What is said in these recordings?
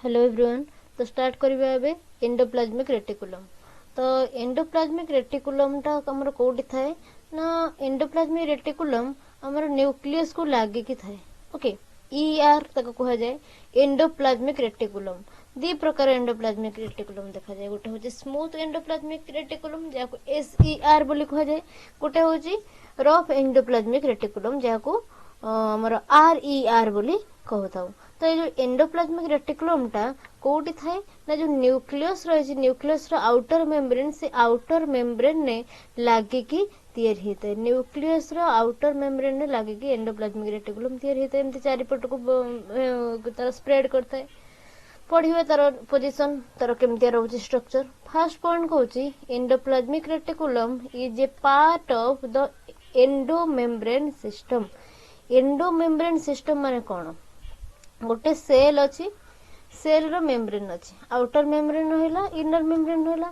Hello everyone. तो start करिबा एबे एंडोप्लाज्मिक रेटिकुलम। तो एंडोप्लाज्मिक रेटिकुलम टा हमर कोठी थाए ना एंडोप्लाज्मिक रेटिकुलम हमर न्यूक्लियस को लागे की थाए। ओके ईआर तक कहा जाए एंडोप्लाज्मिक रेटिकुलम। दी प्रकार एंडोप्लाज्मिक रेटिकुलम देखा जाए। गोटे होची स्मूथ एंडोप्लाज्मिक रेटिकुलम जाको एसईआर बोली कहा जाए। गोटे होची रफ एंडोप्लाज्मिक रेटिकुलम जाको हमर आरईआर बोली कहताऊ। तो ये जो एंडोप्लाज्मिक रेटिकुलम टा कोठी थाए ना जो न्यूक्लियस रही न्यूक्लियस रो आउटर मेम्ब्रेन से आउटर मेम्ब्रेन ने लागे की तैयारी होता है। न्यूक्लियस रो आउटर मेम्ब्रेन ने लागे की एंडोप्लाज्मिक रेटिकुलम तैयारी होता है। एमती चारिपट को तार स्प्रेड करता है। पढ़िबे तार पोजीशन तार केमतिया रहउची स्ट्रक्चर। फर्स्ट पॉइंट कहउची endoplasmic reticulum is a part of the endomembrane system. Endomembrane system माने कोन? गोटे सेल अच्छी सेल रो मेम्ब्रेन अच्छी आउटर मेम्ब्रेन रहिला इनर मेम्ब्रेन रहिला।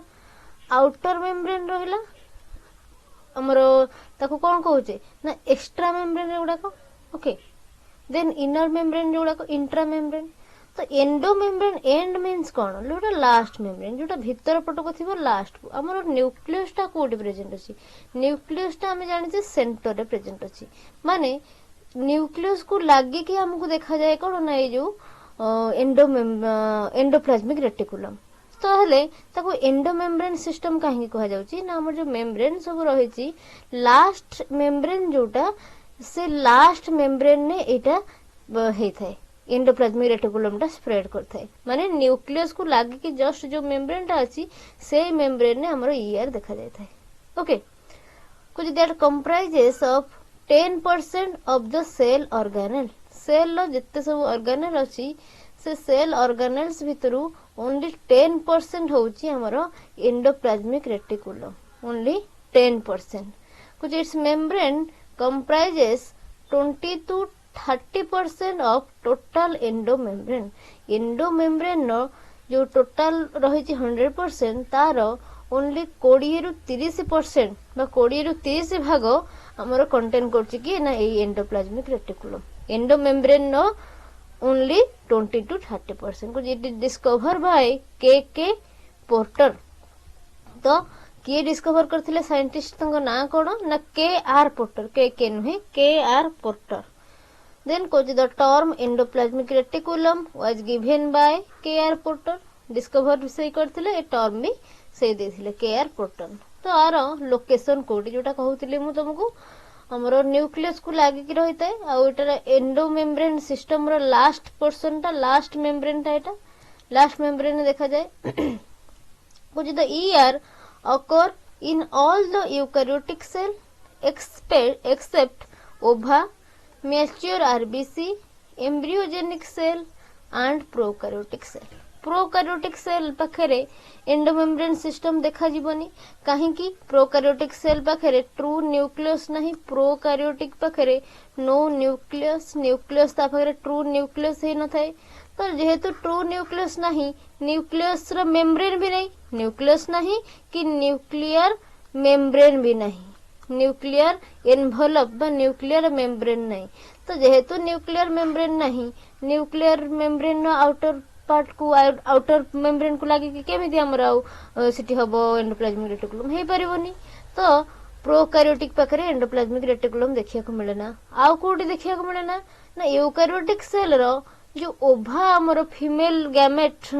आउटर मेम्ब्रेन रहिला हमरो ताको कोन कहउचे ना एक्स्ट्रा मेम्ब्रेन गुडाको। ओके देन इनर मेम्ब्रेन गुडाको इंट्रा मेम्ब्रेन। तो एंडो मेम्ब्रेन एंड मीन्स कोन जोटा लास्ट मेम्ब्रेन जोटा भीतर पटको थिबो लास्ट हमरो न्यूक्लियस टा कोडी प्रेजेंट अछि। न्यूक्लियस टा हम जानि जे सेंटर रे प्रेजेंट अछि माने न्यूक्लियस को लागे कि हमको देखा जाए कौन ना ये जो एंडोप्लाज्मिक रेटिकुलम। तो हेले ताको एंडोमेम्ब्रेन सिस्टम काहे कहा जाउची ना हमर जो मेम्ब्रेन सब रहिची लास्ट मेम्ब्रेन जोटा से लास्ट मेम्ब्रेन ने एटा हेइ थाए एंडोप्लाज्मिक रेटिकुलम टा स्प्रेड करथाए। माने न्यूक्लियस को लागे कि जस्ट जो मेम्ब्रेन टा अछि से मेम्ब्रेन ने हमर ईआर देखा जाय थाए। ओके कुछ that comprises of 10% of the cell organelle। Cell लो जिते सब ऑर्गेनेल अछि से सेल ऑर्गेनेल्स भितरु ओनली 10% होउची हमरो एंडोप्लाज्मिक रेटिकुलम। ओनली 10%। कुछ its membrane comprises 20 to 30% of total endomembrane. Endomembrane नो जो टोटल रहिची 100% तारो ओनली 20 रु 30% बा 20 रु 30 भाग हमरो कंटेन करछि कि ना ए endoplasmic reticulum. Endomembrane no only 20 to 30%। कुछ it is discover by K Porter. तो किए डिस्कवर करथिले साइंटिस्ट तंग ना कोन ना के आर पोर्टर। के नुहे के आर पोर्टर। देन कुछ the term endoplasmic reticulum was given by के आर पोर्टर। डिस्कवर से करथिले ए टर्म भी से देथिले के आर पोर्टर। तो आर लोकेशन कोडी जोटा कहउतिले मु तुमको हमरो न्यूक्लियस को लागे की रहिता है आ एटा एंडोमेम्ब्रेन सिस्टम रो लास्ट पोर्शन टा लास्ट मेम्ब्रेन टा एटा लास्ट मेम्ब्रेन देखा जाए। कुछ the ER occur in all the eukaryotic cell except ova, mature RBC, embryogenic cell and prokaryotic cell। Prokaryotic cell पाखरे एंडोमेम्ब्रेन सिस्टम देखा जीवनी कहीं की प्रोकार्योटिक सेल पाखरे ट्रू न्यूक्लियस नहीं। प्रोकार्योटिक पाखरे नो न्यूक्लियस न्यूक्लियस ता पाखरे ट्रू न्यूक्लियस ही न थाए। तो जेहेतु ट्रू न्यूक्लियस नहीं न्यूक्लियस रो मेम्ब्रेन भी नहीं न्यूक्लियस नहीं कि न्यूक्लियर मेम्ब्रेन भी नहीं न्यूक्लियर एनवलप बा न्यूक्लियर मेम्ब्रेन नहीं। तो जेहेतु न्यूक्लियर मेम्ब्रेन नहीं न्यूक्लियर मेम्ब्रेन नो आउटर पार्ट को आउटर मेम्ब्रेन को लागे कि केमिति हमर सिटी हबो एंडोप्लाज्मिक रेटिकुलम हे परिबोनी। तो प्रोकार्योटिक पाखरे एंडोप्लाज्मिक रेटिकुलम देखिया को मिले ना। आउ कोडी देखिया को मिले ना ना यूकार्योटिक सेल रो जो ओभा हमर फीमेल गैमेट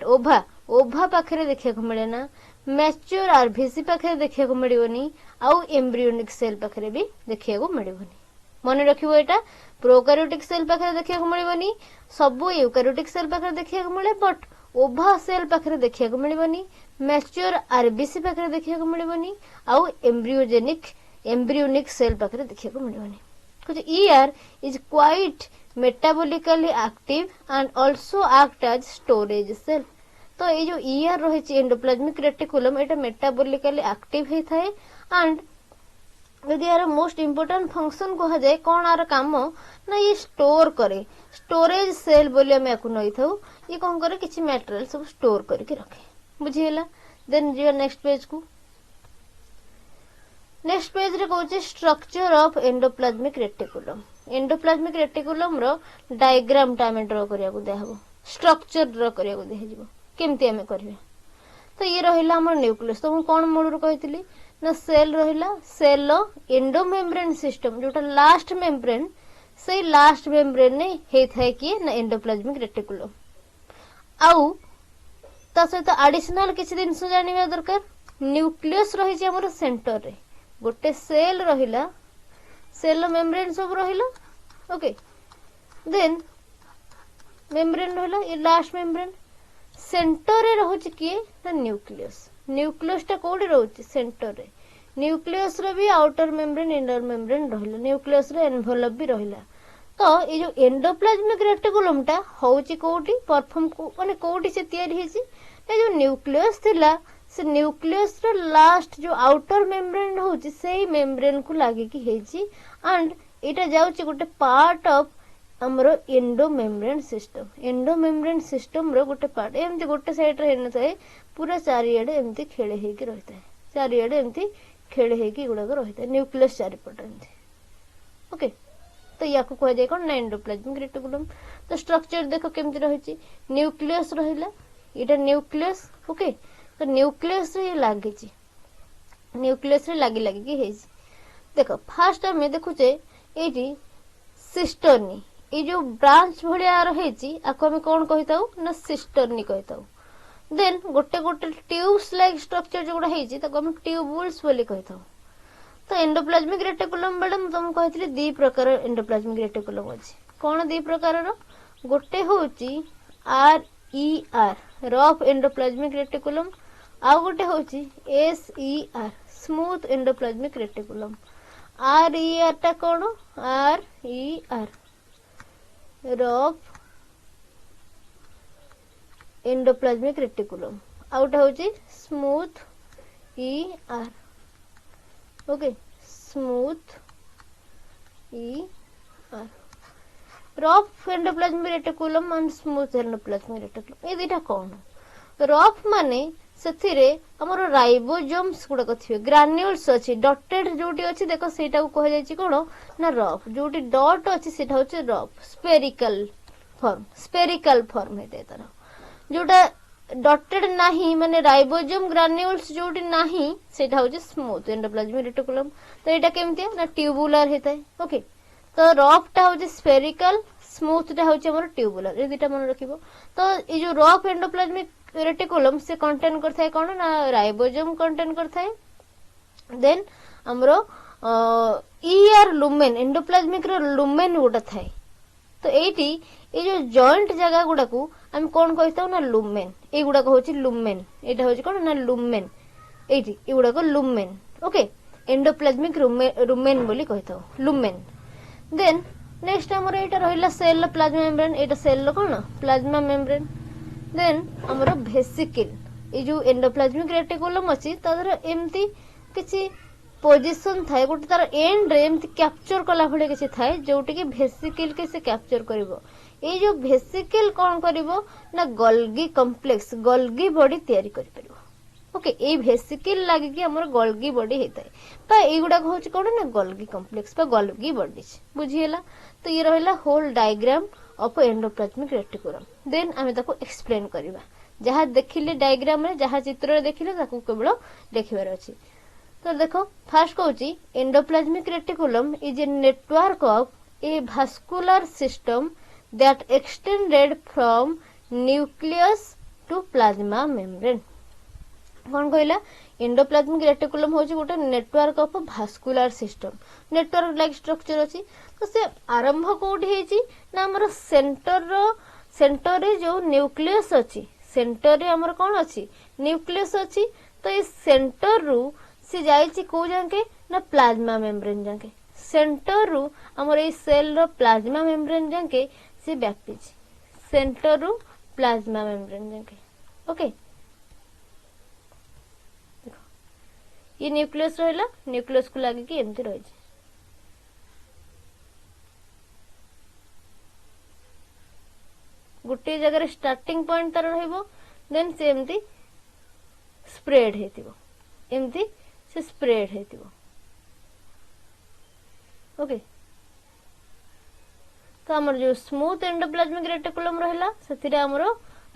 ओभा पाखरे देखिया को मिले ना। मैच्योर आरबीसी पाखरे देखिया को मिलिबोनी आउ एम्ब्रियोनिक सेल पाखरे भी देखिया को मिलिबोनी। मन रखिबो एटा प्रोकार्योटिक सेल पाखरे देखिया को मिलिबोनी सबु यूकार्योटिक सेल पाखरे देखिया को मिले बट ओभा सेल पाखरे देखिया को मिलिबोनी मैच्योर आरबीसी पाखरे देखिया को मिलिबोनी आउ एम्ब्रियोनिक सेल पाखरे देखिया को मिलिबोनी। कुछ ER is quite metabolically active and also act as storage cell. तो ये जो ईआर रही एंडोप्लाज्मिक रेटिकुलम एटा मेटाबॉलिकली एक्टिव हे थाए एंड यदि यार मोस्ट इम्पोर्टेंट फंक्शन कहा जाए कौन आर काम ना ये स्टोर करे स्टोरेज सेल बोली हम याकू नई थाउ। ये कौन करे किछि मटेरियल सब स्टोर करके रखे बुझिएला। देन जो नेक्स्ट पेज को नेक्स्ट पेज रे कहउचे structure of endoplasmic reticulum. Endoplasmic reticulum रो डायग्राम टा हमें ड्रा करिया को देहबो स्ट्रक्चर ड्रा करिया को देहजिवो केमती हमें करबे। तो ये रहिला हमर न्यूक्लियस। तो हम कोन मूल कहितली ना सेल रहिला cell row endo membrane system जोटा लास्ट मेम्ब्रेन से लास्ट मेम्ब्रेन ने हे थाए कि ना एंडोप्लाज्मिक रेटिकुलम आउ ता सहित एडिशनल किछि दिन से जानिबा दरकार न्यूक्लियस रही जे हमर सेंटर रे गोटे सेल रहिला सेल रो मेम्ब्रेन सब रहिला ओके देन मेम्ब्रेन रहिला ये लास्ट मेम्ब्रेन सेंटर रे रहउछि कि ना न्यूक्लियस न्यूक्लियस कोडी रहउछि सेंटर रे न्यूक्लियस रे भी आउटर मेम्ब्रेन इनर मेम्ब्रेन रहिला न्यूक्लियस रे एनवेलप भी रहिला। तो ये जो एंडोप्लाज्मिक रेटिकुलम टा होउछि कोडी परफॉर्म को माने कोडी से तयारी हेछि ए जो न्यूक्लियस थिला से न्यूक्लियस रो लास्ट जो आउटर मेम्ब्रेन होउछि सेही मेम्ब्रेन को लागि कि हेछि एंड एटा जाउछि गोटे पार्ट ऑफ हमरो एंडो मेम्ब्रेन सिस्टम रो गोटे पार्ट एमती गोटे साइड रे हेन थाए पूरा चारियाडे एमती खेळे हेकि रहता है चारियाडे एमती खेळे हेकि गुडा रहता है न्यूक्लियस चारिपट एमती ओके। तो या को कह जाय कोन ना एंडोप्लाज्मिक रेटिकुलम। तो स्ट्रक्चर देखो केमती रहिछि न्यूक्लियस रहिला एटा न्यूक्लियस ओके। तो न्यूक्लियस रे लागि छि न्यूक्लियस रे लागि कि हेछि देखो फास्ट हमें देखुचे एटी सिस्टर्नी ये जो ब्रांच भलिया रहिछि आको हमें कोन कहिताउ ना सिस्टर्नी कहिताउ। देन गोटे गोटे ट्यूब्स लाइक स्ट्रक्चर जोडा हेछि ताको हम ट्यूबुल्स बोली कहिताउ। तो एंडोप्लाज्मिक रेटिकुलम मैडम तुम कहथिले दी प्रकार एंडोप्लाज्मिक रेटिकुलम अछि कोन दी प्रकार रो गोटे होछि R E R rough endoplasmic reticulum आ गोटे होछि S E R smooth endoplasmic reticulum. R E R टा कोन R E R rough endoplasmic reticulum आउटा होछि smooth E R okay smooth E R rough endoplasmic reticulum and smooth endoplasmic reticulum ए दिटा कोन रफ माने सेथिरे हमर राइबोसोम्स गुडा कथिबे ग्रान्युल्स अछि डॉटेड जोटी अछि देखो सेटा को कह जाय छि कोन ना रफ जोटी डॉट अछि सेटा होछि रफ स्पेरिकल फॉर्म हेते तार जोटा डॉटेड नाही माने राइबोसोम ग्रान्युल्स जोटी नाही सेटा होछि स्मूथ एंडोप्लाज्मिक रेटिकुलम। तो एटा केमते ना ट्यूबुलर हेतै ओके। तो रफ टा होछि स्पेरिकल स्मूथ टा होछि हमर ट्यूबुलर ए दिटा मन रखिबो। तो ए जो रफ एंडोप्लाज्मिक रेटिकुलम से कंटेन करथाय कोन ना राइबोसोम कंटेन करथाय देन हमरो ईआर लुमेन एंडोप्लाज्मिक रो लुमेन गोटा थाय। तो एटी ए जो जॉइंट जगह गुडा को हम कोन कहिताउ ना लुमेन ए गुडा को होछि लुमेन एटा होछि कोन ना लुमेन एटी ए गुडा को लुमेन ओके एंडोप्लाज्मिक लुमेन बोली कहिताउ लुमेन। देन नेक्स्ट हमरो एटा रहिला सेल प्लाज्मा मेम्ब्रेन एटा सेल कोन प्लाज्मा मेम्ब्रेन। देन हमरो वेसिकल ए जो एंडोप्लाज्मिक रेटिकुलम अछि तादर एम्ति किछि पोजीशन थाए गोटे तार एंड रे एम्ति कैप्चर कला भले किछि थाए जोटी कि वेसिकल के से कैप्चर करिवो। ए जो वेसिकल कोन करिवो ना गोल्गी कॉम्प्लेक्स गोल्गी बॉडी तयारी करि परिवो ओके। ए वेसिकल लागि कि हमर गोल्गी बॉडी हेताय पा ए गुडा होछि कोन ना गोल्गी कॉम्प्लेक्स पा गोल्गी बॉडी बुझियला। तो ये रहिला whole diagram of endoplasmic reticulum. Then आमे ताको एक्सप्लेन करिवा जहा देखिले डायग्राम रे जहा चित्र रे देखिले ताको केवल देखिबार अछि। तो देखो फर्स्ट कहूची endoplasmic reticulum is a network of a vascular system that extended from nucleus to plasma membrane। कौन कहला एंडोप्लाज्मिक रेटिकुलम होची गोटे network of vascular system network like structure अछि। तो से आरंभ कोठी हेची ना हमर सेंटर रे जो न्यूक्लियस अछि सेंटर रे हमर कोन अछि न्यूक्लियस अछि। तो ए सेंटर रु से जाईची को जाके ना प्लाज्मा मेम्ब्रेन जाके सेंटर रु हमर ए सेल रो प्लाज्मा मेम्ब्रेन जाके से व्यापी सेंटर रु प्लाज्मा मेम्ब्रेन जाके ओके। ये न्यूक्लियस रहला न्यूक्लियस को लागे कि एमती रही गोटे जगह स्टार्टिंग पॉइंट तार रहइबो देन से एमती स्प्रेड हेतिबो एमती से स्प्रेड हेतिबो ओके। तो हमर जो स्मूथ एंडोप्लाज्मिक रेटिकुलम रहला सेथिरे हमर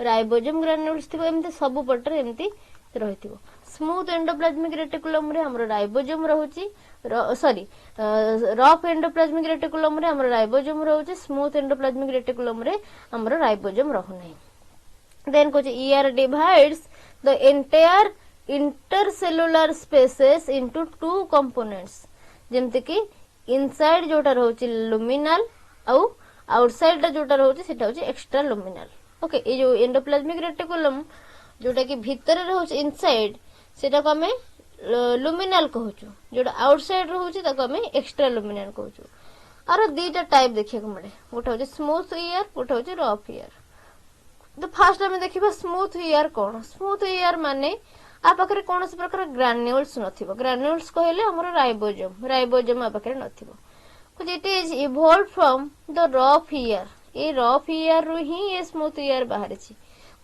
राइबोसोम ग्रान्युल्स थिबो एमती सब पटर एमती रहिथिबो स्मूथ एंडोप्लाज्मिक रेटिकुलम रे हमर राइबोसोम रहउची सॉरी रफ एंडोप्लाज्मिक रेटिकुलम रे हमर राइबोसोम रहउची स्मूथ एंडोप्लाज्मिक रेटिकुलम रे हमर राइबोसोम रहु नै देन कोच ER divides the entire intercellular spaces into two components जेमते कि इनसाइड जोटा रहउची लुमिनल आउ आउटसाइड जोटा रहउची सेटा होची एक्स्ट्रा लुमिनल ओके ए जो एंडोप्लाज्मिक रेटिकुलम जोटा कि भीतर रहउची इनसाइड सेटा को हमें लुमिनल कहउछु जोटा आउटसाइड रहउची ताको हमें एक्स्ट्रा लुमिनल कहउछु आरो दीटा टाइप देखिया को मिले गोटा होची स्मूथ ईआर गोटा होची रफ ईआर तो फास्ट हमें देखिबा स्मूथ ईआर कोन स्मूथ ईआर माने आ पाखरे कोनस प्रकार ग्रान्युल्स नथिबो ग्रान्युल्स कहले हमर राइबोसोम आ पाखरे नथिबो कुछ it is evolve from the rough ER A rough ER रु ही ए स्मूथ ईआर बाहर छी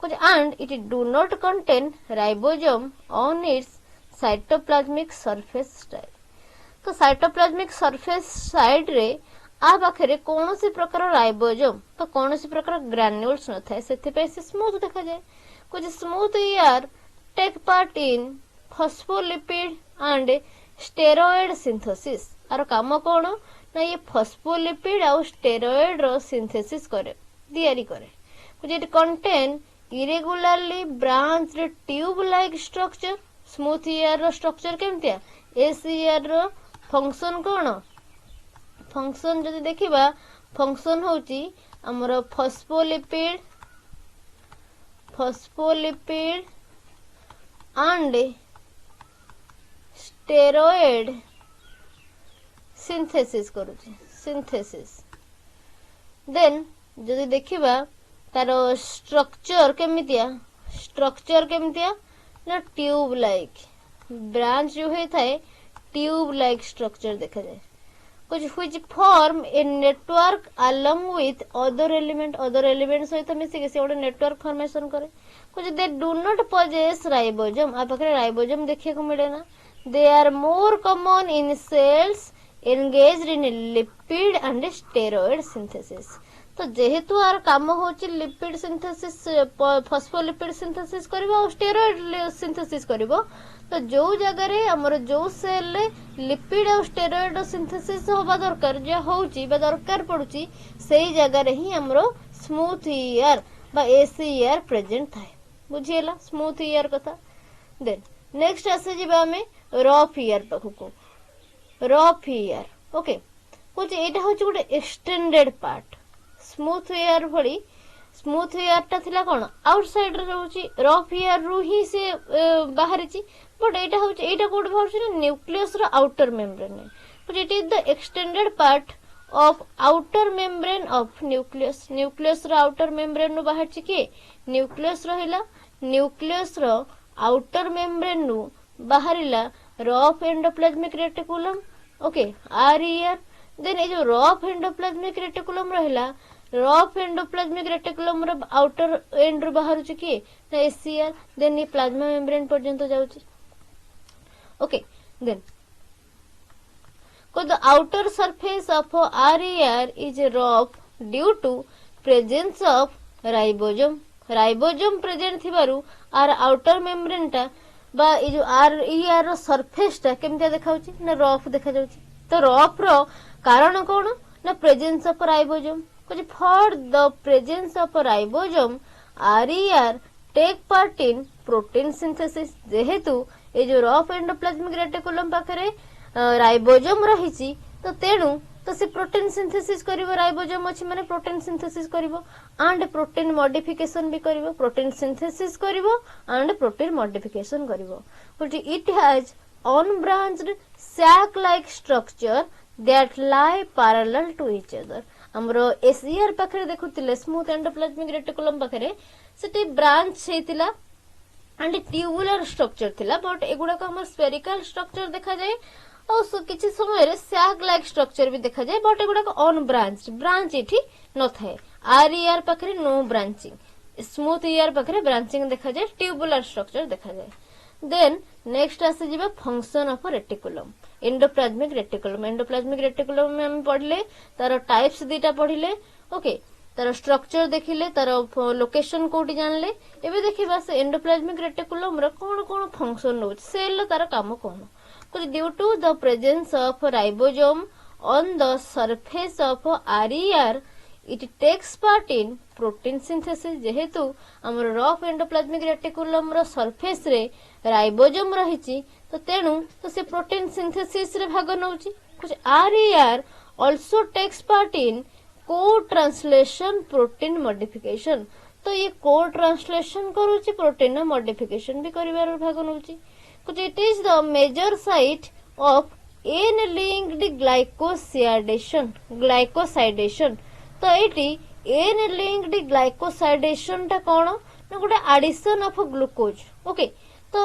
कुछ and it do not contain ribosome on it's cytoplasmic surface side तो साइटोप्लाज्मिक सरफेस साइड रे आ पाखरे कोनोसी प्रकार राइबोसोम तो कोनोसी प्रकार ग्रान्युल्स न थाए सेति पे से स्मूथ देखा जाए कुछ smooth ER take part in phospholipid and steroid synthesis आर काम कोन ना ये फॉस्फोलिपिड और स्टेरॉइड रो सिंथेसिस करे तैयारी करे कुछ it contain irregularly branched tube like structure smooth ER रो स्ट्रक्चर केमतिया एस ईआर रो फंक्शन कोन फंक्शन जदि देखिबा फंक्शन होची हमर फॉस्फोलिपिड एंड स्टेरॉइड सिंथेसिस करूची सिंथेसिस देन जदि देखिबा तारो स्ट्रक्चर केमितिया ना ट्यूब लाइक ब्रांच जो है थाए ट्यूब लाइक स्ट्रक्चर देखा जाए कुछ which form a network along with other element सहित मिसी के से ओडे नेटवर्क फॉर्मेशन करे कुछ they do not possess ribosome आ पाखरे राइबोसोम देखिए को मिले ना they are more common in cells engaged in lipid and steroid synthesis तो जेहेतु आर काम होची लिपिड सिंथेसिस फॉस्फोलिपिड सिंथेसिस करबो और स्टेरॉइड सिंथेसिस करबो तो जो जगह रे हमर जो सेल ले लिपिड और स्टेरॉइड सिंथेसिस होबा दरकार जे होची बा दरकार पडुची सेही जगह रे ही हमरो स्मूथ ईआर बा एसीआर प्रेजेंट थाए बुझिएला स्मूथ ईआर कथा देन नेक्स्ट आसे जिबा हमें रफ ईआर पखको रफ ईआर ओके कुछ एटा होची गुटे एक्सटेंडेड पार्ट स्मूथ ईआर भली स्मूथ ईआर ता थिला कोन आउटसाइड रे रहउची रफ ईआर रु ही से बाहरची बट एटा होची एटा कोड भाउची ना न्यूक्लियस रो outer membrane but it is the extended part of outer membrane of nucleus रो आउटर मेम्ब्रेन नु बाहरची के न्यूक्लियस रहिला न्यूक्लियस रो आउटर मेम्ब्रेन नु बाहरिला rough endoplasmic reticulum okay R ER then ए जो रफ एंडोप्लाज्मिक रेटिकुलम रहिला रफ एंडोप्लाज्मिक रेटिकुलम रो आउटर एंड रो बाहर छु की ना एसीआर देन ये प्लाज्मा मेम्ब्रेन पर्यंत जाउची ओके देन को the outer surface of RER is rough due to presence of ribosome present थिबारु आर आउटर मेम्ब्रेन टा बा ए जो आरईआर रो सरफेस टा केमते देखाउची ना रफ देखा जाउची तो रफ रो कारण कोन ना प्रेजेंस ऑफ राइबोसोम कुछ for the presence of ribosome RER take part in protein synthesis जेहेतु ए जो रफ एंडोप्लाज्मिक रेटिकुलम पाखरे राइबोसोम रहिची तो तेणु तो से प्रोटीन सिंथेसिस करिवो राइबोसोम अछि माने प्रोटीन सिंथेसिस करिवो एंड प्रोटीन मॉडिफिकेशन भी करिवो प्रोटीन सिंथेसिस करिवो एंड प्रोटीन मॉडिफिकेशन करिवो but it has unbranched sac like structure that lie parallel to each other हमरो एसीआर पाखरे देखुतिले स्मूथ एंडोप्लाज्मिक रेटिकुलम पाखरे सेटी ब्रांच हेतिला एंड ट्यूबुलर स्ट्रक्चर थिला बट एगुडा को हमर स्फेरिकल स्ट्रक्चर देखा जाय और किछि समय रे सैक लाइक स्ट्रक्चर भी देखा जाय बट एगुडा को अनब्रांच्ड ब्रांच एठी न थाए आरईआर पाखरे नो ब्रांचिंग स्मूथ ईआर पाखरे ब्रांचिंग देखा जाय ट्यूबुलर स्ट्रक्चर देखा जाय देन नेक्स्ट आसी जिबा function of reticulum endoplasmic reticulum में हम पढ़ले तार टाइप्स दीटा पढ़िले ओके तार स्ट्रक्चर देखिले तार लोकेशन कोठी जानले एबे देखिबा से एंडोप्लाज्मिक रेटिकुलम रो कोन कोन फंक्शन होछ सेल तार काम कोन कुछ due to the presence of ribosome on the surface of RER it takes part in protein synthesis जेहेतु हमर रफ एंडोप्लाज्मिक रेटिकुलम रो सरफेस रे राइबोसोम रहिची तो तेणु तो से प्रोटीन सिंथेसिस रे भाग नउची कुछ RER also takes part in को ट्रांसलेशन प्रोटीन मॉडिफिकेशन तो ये को ट्रांसलेशन करूची प्रोटीन मॉडिफिकेशन भी करिवार भाग नउची कुछ it is the major site of N linked glycosidation तो एटी एन लिंक्ड ग्लाइकोसाइडेशन टा कोन ना गोटे एडिशन ऑफ ग्लूकोज ओके तो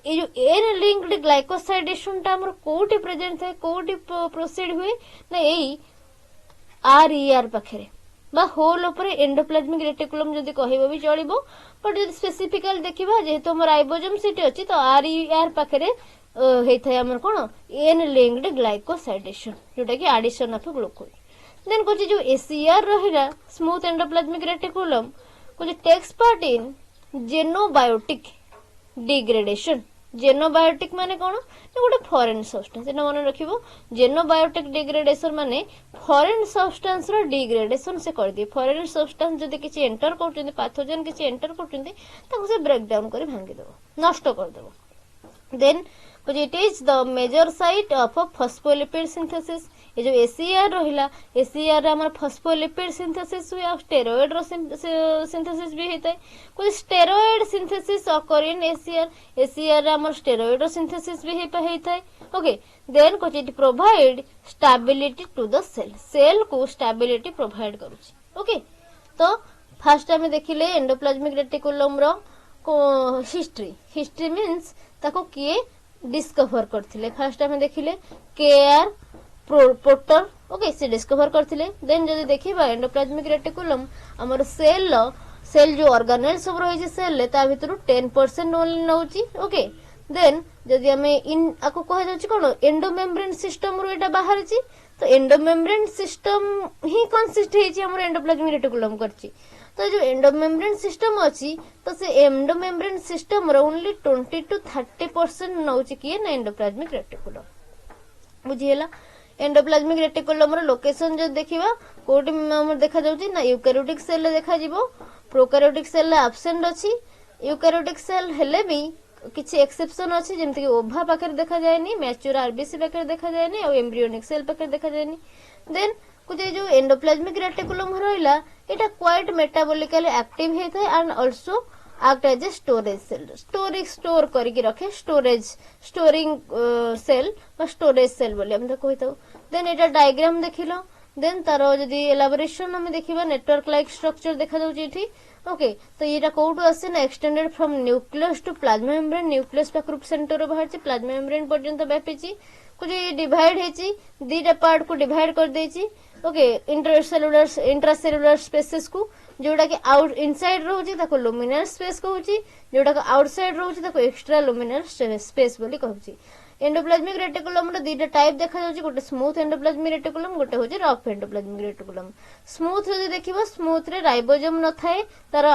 ये जो एन लिंक्ड ग्लाइकोसाइडेशन टा हमर कोठी प्रेजेंट है कोठी प्रोसीड हुए ना एई आरईआर पाखरे बा होल ऊपर एंडोप्लाज्मिक रेटिकुलम जदी कहबो भी चलिबो बट जदी स्पेसिफिकली देखिबा जेहेतु हमर राइबोसोम सिटी अछि तो आरईआर पाखरे हेथाय हमर कोन एन लिंक्ड ग्लाइकोसाइडेशन जोटा कि एडिशन ऑफ ग्लूकोज देन कुछ जो एसीआर रहिला स्मूथ एंडोप्लाज्मिक रेटिकुलम कुछ टेक्स पार्ट इन जेनोबायोटिक डिग्रेडेशन जेनोबायोटिक माने कोन गोटे फॉरेन सब्सटेंस एना मन रखिबो जेनोबायोटिक डिग्रेडेशन माने फॉरेन सब्सटेंस रो डिग्रेडेशन से कर दी फॉरेन सब्सटेंस जदी किछि एंटर करचुंदी पैथोजन किछि एंटर करचुंदी ताको से ब्रेक डाउन करी भांगी देबो नष्ट कर देबो देन कुछ it is the major site of phospholipid synthesis ये जो एसीआर रहिला एसीआर रे हमर फॉस्फोलिपिड सिंथेसिस हुए और स्टेरॉइड रो सिंथेसिस भी हेतै कुछ steroid synthesis occur in SER रे हमर स्टेरॉइड रो सिंथेसिस भी हेतै ओके देन कुछ it provide stability to the cell को स्टेबिलिटी प्रोवाइड करूची ओके तो फर्स्ट हम देखिले एंडोप्लाज्मिक रेटिकुलम रो हिस्ट्री मींस ताको किए डिस्कवर करथिले फर्स्ट हम देखिले केआर पोर्टर ओके से डिस्कवर करथिले देन जदी देखिबा एंडोप्लाज्मिक रेटिकुलम हमर सेल जो ऑर्गेनेल सब रही छै सेल ले ता भितरु 10% ओनली नउची ओके देन जदी हमें इन आको कह जाउची कोन एंडोमेम्ब्रेन सिस्टम रो एटा बाहर छी तो एंडोमेम्ब्रेन सिस्टम ही कंसिस्ट हे छी हमर एंडोप्लाज्मिक रेटिकुलम करची तो जो एंडोमेम्ब्रेन सिस्टम अछि तो से एंडोमेम्ब्रेन सिस्टम रो ओनली 20 to 30% नउची किए ना एंडोप्लाज्मिक रेटिकुलम बुझिएला एंडोप्लाज्मिक रेटिकुलम रो लोकेशन जो देखिबा कोठी हमर देखा जाउची ना यूकैरियोटिक सेल ले देखा जिवो प्रोकैरियोटिक सेल ले एब्सेंट अछि यूकैरियोटिक सेल हेले भी किछि एक्सेप्शन अछि जेमति कि ओभा पाकर देखा जायनी मैच्योर आरबीसी पाकर देखा जायनी और एम्ब्रियोनिक सेल पाकर देखा जायनी देन कुछ जो एंडोप्लाज्मिक रेटिकुलम रहिला एटा क्वाइट मेटाबॉलिकली एक्टिव हेथाय and also act as a storage cell store करके रखे स्टोरिंग सेल बा स्टोरेज सेल बोली हम कहता देन एटा डायग्राम देखिलो देन तारो जदी एलाबोरेशन हम देखिबा नेटवर्क लाइक स्ट्रक्चर देखा जाउची एठी ओके तो एटा कोठो आसे ना extended from nucleus to plasma membrane nucleus पाखरु सेंटर बाहर छि प्लाज्मा मेम्ब्रेन पर्यंत व्यापीची कुछ डिवाइड हेची दीटा पार्ट को डिवाइड कर देची ओके इंट्रासेलुलर स्पेसेस को जोटा कि आउट इनसाइड रहउची ताको लुमिनर स्पेस कहउची जोटा कि आउटसाइड रहउची ताको एक्स्ट्रा लुमिनर स्पेस बोली कहउची एंडोप्लाज्मिक रेटिकुलम रो दीटा टाइप देखा जाउची गोटे स्मूथ एंडोप्लाज्मिक रेटिकुलम गोटे होची रफ एंडोप्लाज्मिक रेटिकुलम स्मूथ जदी देखिबो स्मूथ रे राइबोसोम न थाए तार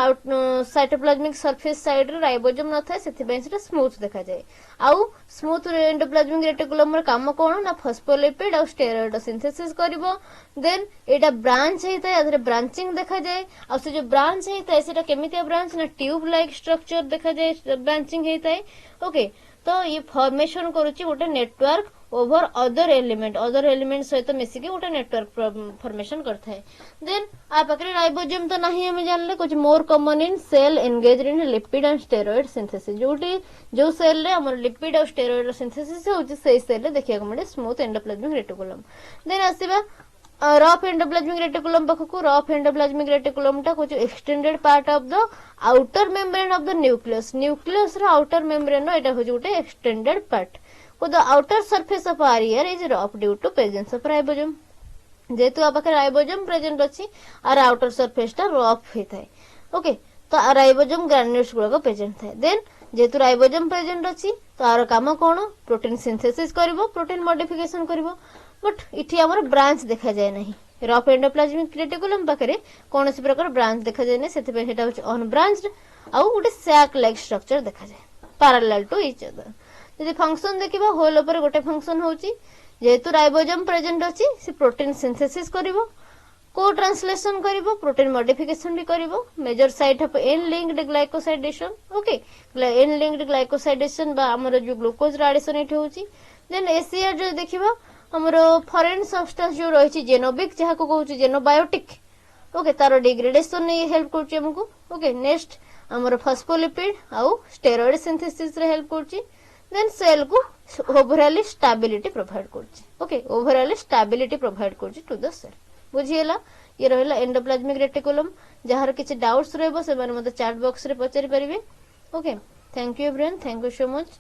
साइटोप्लाज्मिक सरफेस साइड रे राइबोसोम न थाए सेति बेन सेटा स्मूथ देखा जाए आउ स्मूथ एंडोप्लाज्मिक रेटिकुलम रो काम कोन ना फॉस्फोलिपिड और स्टेरॉइड सिंथेसिस करिवो देन एटा ब्रांच हेताय अदरे ब्रांचिंग देखा जाए आ से जो ब्रांच हेताय सेटा केमितिया ब्रांच ना ट्यूब लाइक स्ट्रक्चर देखा जाए ब्रांचिंग हेताय ओके तो ये फॉर्मेशन करूची गोटे नेटवर्क ओवर अदर एलिमेंट सहित मिसिके गोटे नेटवर्क फॉर्मेशन करता है देन आ पाखरे राइबोसोम तो नहीं हम जानले कुछ more common in cell engaged in lipid and steroid synthesis जो सेल रे हमर लिपिड और स्टेरॉइड सिंथेसिस होची सेही सेल रे देखिया को स्मूथ एंडोप्लाज्मिक रेटिकुलम देन आसीबा रफ एंडोप्लाज्मिक रेटिकुलम पाखकु रफ एंडोप्लाज्मिक रेटिकुलम टा कुछ extended part of the outer membrane of the nucleus रो आउटर मेम्ब्रेन नो एटा होची गोटे एक्सटेंडेड पार्ट को the outer surface of RER is rough due to presence of ribosome जेतु आ पाखे राइबोसोम प्रेजेंट अछि आर आउटर सरफेस टा रफ हेताय ओके तो राइबोसोम ग्रैन्युल्स गुलो प्रेजेंट थाए देन जेहेतु राइबोसोम प्रेजेंट अछि तो आर काम कोन प्रोटीन सिंथेसिस करबो प्रोटीन मॉडिफिकेशन करबो बट इठी हमर ब्रांच देखा जाय नहीं रफ एंडोप्लाज्मिक रेटिकुलम पाखरे कौन सी प्रकार ब्रांच देखा जाय नहीं सेते हेटा होची अनब्रांच्ड आउ गोटे सैक लाइक स्ट्रक्चर देखा जाय पैरेलल टू ईच अदर यदि फंक्शन देखिबा होल ऊपर गोटे फंक्शन होची जेहेतु राइबोसोम प्रेजेंट अछि से प्रोटीन सिंथेसिस करबो को ट्रांसलेशन करिवो प्रोटीन मॉडिफिकेशन भी करिवो major site of N linked glycosidation okay N linked glycosidation बा हमर जो ग्लूकोज एडिशन एठी होची देन एसीआर जो देखिबा हमर फॉरेन सब्सटेंस जो रहिछि जेनोबिक जहा को कहउछि जेनोबायोटिक ओके तारो डिग्रेडेशन ने हेल्प करछि हमको ओके नेक्स्ट हमर फॉस्फोलिपिड आउ स्टेरॉइड सिंथेसिस रे हेल्प करछि देन सेल को ओवरऑल स्टेबिलिटी प्रोवाइड करछि ओके ओवरऑल स्टेबिलिटी प्रोवाइड करछि टू द सेल बुझिएला ये रहला एंडोप्लाज्मिक रेटिकुलम जहार किछि डाउट्स रहबो से माने मते चैट बॉक्स रे पचारि परिबे okay thank you everyone thank you so much.